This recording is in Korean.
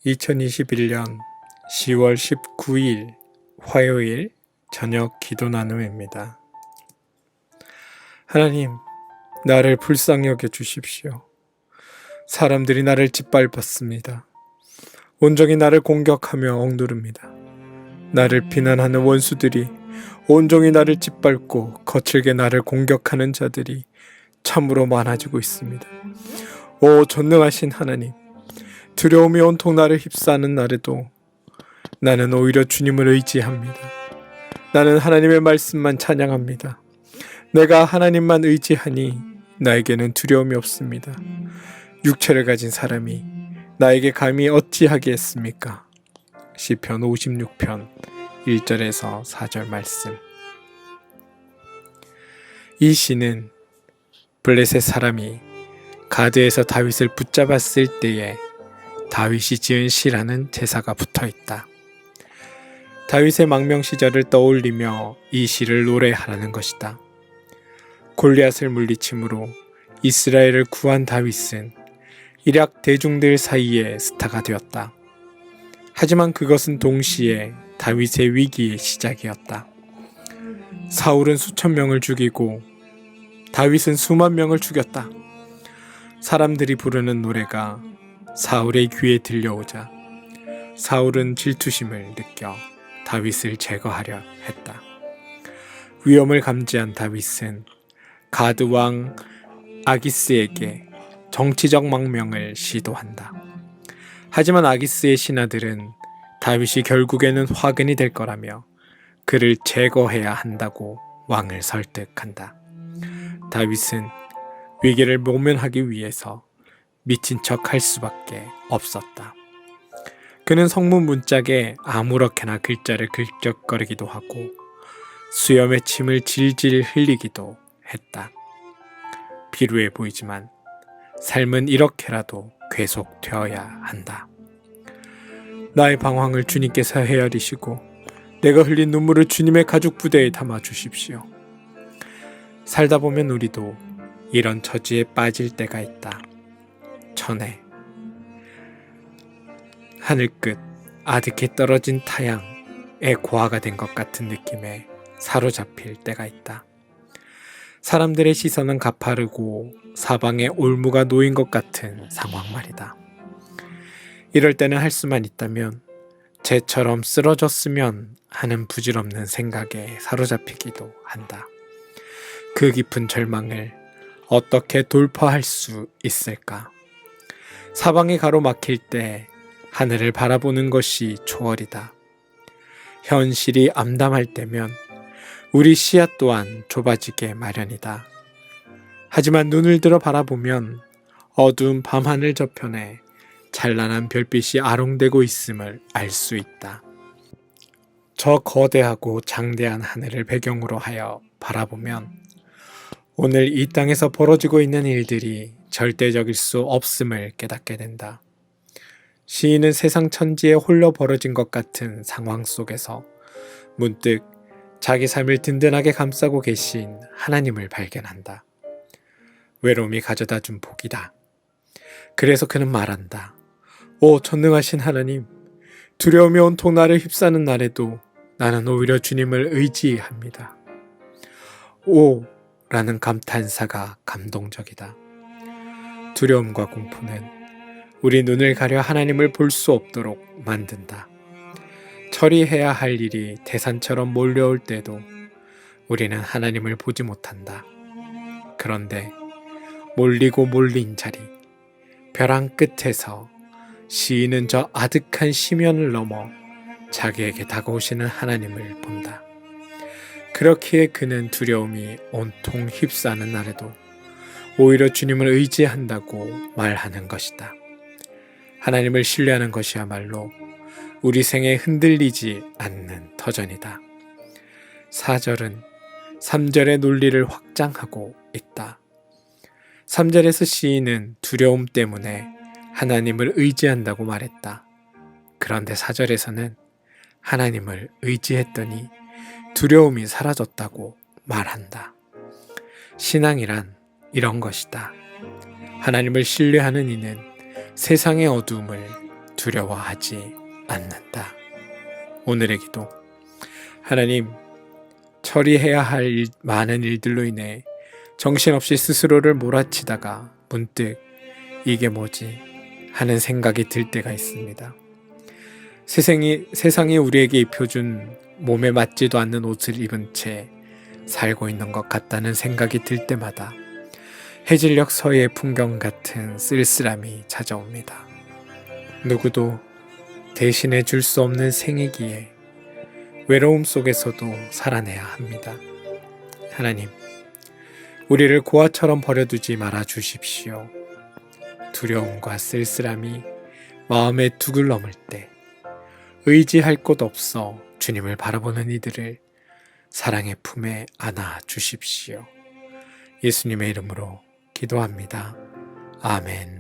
2021년 10월 19일 화요일 저녁 기도 나눔입니다. 하나님, 나를 불쌍히 여겨 주십시오. 사람들이 나를 짓밟았습니다. 온종일 나를 공격하며 억누릅니다. 나를 비난하는 원수들이 온종일 나를 짓밟고 거칠게 나를 공격하는 자들이 참으로 많아지고 있습니다. 오 전능하신 하나님, 두려움이 온통 나를 휩싸는 날에도 나는 오히려 주님을 의지합니다. 나는 하나님의 말씀만 찬양합니다. 내가 하나님만 의지하니 나에게는 두려움이 없습니다. 육체를 가진 사람이 나에게 감히 어찌하겠습니까? 시편 56편 1절에서 4절 말씀. 이 시는 블레셋 사람이 가드에서 다윗을 붙잡았을 때에 다윗이 지은 시라는 제사가 붙어있다. 다윗의 망명 시절을 떠올리며 이 시를 노래하라는 것이다. 골리앗을 물리침으로 이스라엘을 구한 다윗은 일약 대중들 사이에 스타가 되었다. 하지만 그것은 동시에 다윗의 위기의 시작이었다. 사울은 수천 명을 죽이고 다윗은 수만 명을 죽였다. 사람들이 부르는 노래가 사울의 귀에 들려오자 사울은 질투심을 느껴 다윗을 제거하려 했다. 위험을 감지한 다윗은 가드 왕 아기스에게 정치적 망명을 시도한다. 하지만 아기스의 신하들은 다윗이 결국에는 화근이 될 거라며 그를 제거해야 한다고 왕을 설득한다. 다윗은 위기를 모면하기 위해서 미친 척 할 수밖에 없었다. 그는 성문 문짝에 아무렇게나 글자를 긁적거리기도 하고 수염에 침을 질질 흘리기도 했다. 비루해 보이지만 삶은 이렇게라도 계속되어야 한다. 나의 방황을 주님께서 헤아리시고 내가 흘린 눈물을 주님의 가죽 부대에 담아 주십시오. 살다 보면 우리도 이런 처지에 빠질 때가 있다. 전에 하늘끝 아득히 떨어진 타양의 고아가 된 것 같은 느낌에 사로잡힐 때가 있다. 사람들의 시선은 가파르고 사방에 올무가 놓인 것 같은 상황 말이다. 이럴 때는 할 수만 있다면 쟤처럼 쓰러졌으면 하는 부질없는 생각에 사로잡히기도 한다. 그 깊은 절망을 어떻게 돌파할 수 있을까? 사방이 가로막힐 때 하늘을 바라보는 것이 초월이다. 현실이 암담할 때면 우리 시야 또한 좁아지게 마련이다. 하지만 눈을 들어 바라보면 어두운 밤하늘 저편에 찬란한 별빛이 아롱대고 있음을 알 수 있다. 저 거대하고 장대한 하늘을 배경으로 하여 바라보면 오늘 이 땅에서 벌어지고 있는 일들이 절대적일 수 없음을 깨닫게 된다. 시인은 세상 천지에 홀로 벌어진 것 같은 상황 속에서 문득 자기 삶을 든든하게 감싸고 계신 하나님을 발견한다. 외로움이 가져다 준 복이다. 그래서 그는 말한다. 오 전능하신 하나님, 두려움이 온통 나를 휩싸는 날에도 나는 오히려 주님을 의지합니다. 오 라는 감탄사가 감동적이다. 두려움과 공포는 우리 눈을 가려 하나님을 볼 수 없도록 만든다. 처리해야 할 일이 태산처럼 몰려올 때도 우리는 하나님을 보지 못한다. 그런데 몰리고 몰린 자리, 벼랑 끝에서 시인은 저 아득한 시면을 넘어 자기에게 다가오시는 하나님을 본다. 그렇기에 그는 두려움이 온통 휩싸는 날에도 오히려 주님을 의지한다고 말하는 것이다. 하나님을 신뢰하는 것이야말로 우리 생에 흔들리지 않는 터전이다. 4절은 3절의 논리를 확장하고 있다. 3절에서 시인은 두려움 때문에 하나님을 의지한다고 말했다. 그런데 4절에서는 하나님을 의지했더니 두려움이 사라졌다고 말한다. 신앙이란 이런 것이다. 하나님을 신뢰하는 이는 세상의 어두움을 두려워하지 않는다. 오늘의 기도. 하나님, 처리해야 할 많은 일들로 인해 정신없이 스스로를 몰아치다가 문득 이게 뭐지 하는 생각이 들 때가 있습니다. 세상이 우리에게 입혀준 몸에 맞지도 않는 옷을 입은 채 살고 있는 것 같다는 생각이 들 때마다 해질녘 서해의 풍경 같은 쓸쓸함이 찾아옵니다. 누구도 대신해 줄 수 없는 생이기에 외로움 속에서도 살아내야 합니다. 하나님, 우리를 고아처럼 버려두지 말아 주십시오. 두려움과 쓸쓸함이 마음에 둑을 넘을 때 의지할 곳 없어 주님을 바라보는 이들을 사랑의 품에 안아 주십시오. 예수님의 이름으로 기도합니다. 아멘.